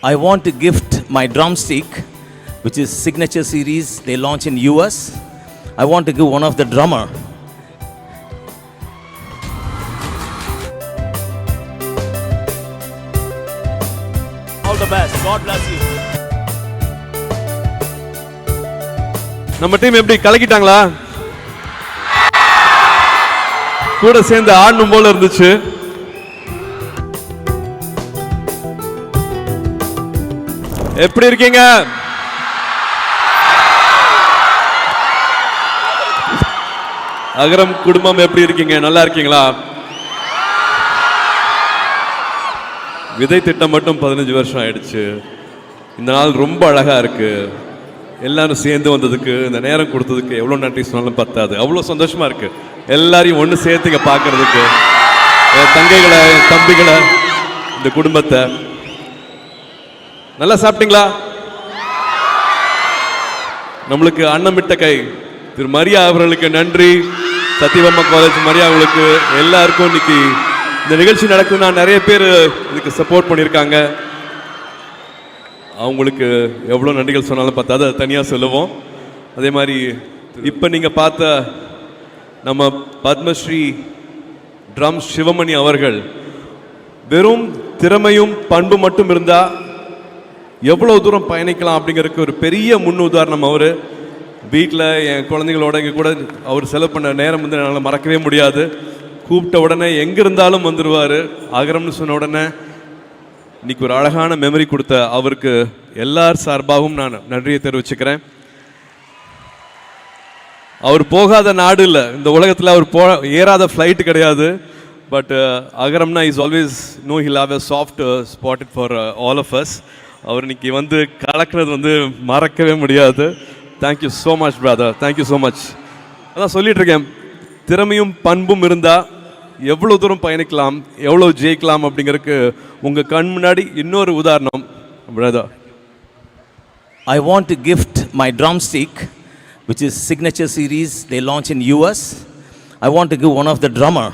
I want to gift my drumstick, which is signature series they launch in US. I want to give one of the drummer. All the best. God bless you. நம்ம team எப்படி கலக்கிட்டாங்களா? கூட சேர்ந்து ஆடணும் போல இருந்துச்சு. எப்படி இருக்கீங்க? அகரம் குடும்பம் எப்படி இருக்கீங்க? நல்லா இருக்கீங்களா? விதை திட்டம் மட்டும் 15 வருஷம் ஆயிடுச்சு. இந்த நாள் ரொம்ப அழகா இருக்கு. எல்லாரும் சேர்ந்து வந்ததுக்கு, இந்த நேரம் கொடுத்ததுக்கு எவ்வளோ நன்றி சொன்னாலும் பத்தாது. அவ்வளோ சந்தோஷமா இருக்கு எல்லாரையும் ஒன்று சேர்த்துக்க பார்க்கறதுக்கு. என் தங்கைகளை, என் தம்பிகளை, இந்த குடும்பத்தை. நல்லா சாப்பிட்டீங்களா? நம்மளுக்கு அன்னமிட்ட கை திரு மரியா அவர்களுக்கு நன்றி. சத்தியபாமா காலேஜ் மரியா அவர்களுக்கு, எல்லாருக்கும் இன்னைக்கு இந்த நிகழ்ச்சி நடக்குதுன்னா நிறைய பேர் இதுக்கு சப்போர்ட் பண்ணியிருக்காங்க. அவங்களுக்கு எவ்வளோ நன்றிகள் சொன்னாலும் பார்த்தாது, அதை தனியாக சொல்லுவோம். அதே மாதிரி இப்போ நீங்கள் பார்த்த நம்ம பத்மஸ்ரீ ட்ரம் சிவமணி அவர்கள், வெறும் திறமையும் பண்பு மட்டும் இருந்தால் எவ்வளோ தூரம் பயணிக்கலாம் அப்படிங்கிறதுக்கு ஒரு பெரிய முன் உதாரணம். அவர் வீட்டில் என் குழந்தைங்களோட இங்கே கூட அவர் செலவு பண்ண நேரம் வந்து என்னால் மறக்கவே முடியாது. கூப்பிட்ட உடனே எங்கே இருந்தாலும் வந்துடுவார். அகரம்னு சொன்ன உடனே இன்னைக்கு ஒரு அழகான மெமரி கொடுத்த அவருக்கு எல்லார் சார்பாகவும் நான் நன்றியை தெரிவிச்சுக்கிறேன். அவர் போகாத நாடு இல்லை இந்த உலகத்தில், அவர் ஏறாத ஃப்ளைட்டு கிடையாது. பட் அகரம்னா is always no hill have a soft spotted for all of us. அவர் இன்னைக்கு வந்து கலக்கிறது வந்து மறக்கவே முடியாது. Thank you so much brother, thank you so much. அதான் சொல்லிட்டு இருக்கேன், திறமையும் பண்பும் இருந்தால் எவ்வளோ தூரம் பயணிக்கலாம், எவ்வளோ ஜெயிக்கலாம் அப்படிங்கிறதுக்கு உங்கள் கண் முன்னாடி இன்னொரு உதாரணம் brother. I want to gift my drumstick, which is signature series they launch in US. I want to give one of the drummer.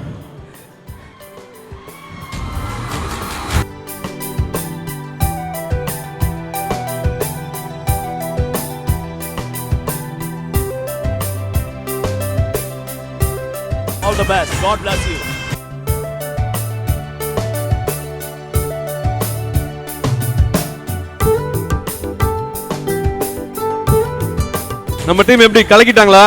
All the best. God bless you. நம்ம டீம் எப்படி கலக்கிட்டாங்களா?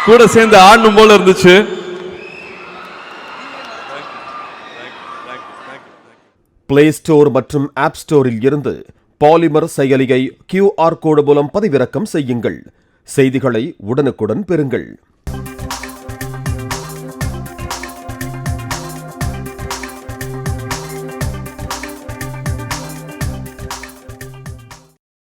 கூட சேர்ந்து ஆடணும் போல இருந்துச்சு. பிளே ஸ்டோர் மற்றும் app ஸ்டோரில் இருந்து பாலிமர் செயலியை QR கோடு மூலம் பதிவிறக்கம் செய்யுங்கள். செய்திகளை உடனுக்குடன் பெறுங்கள்.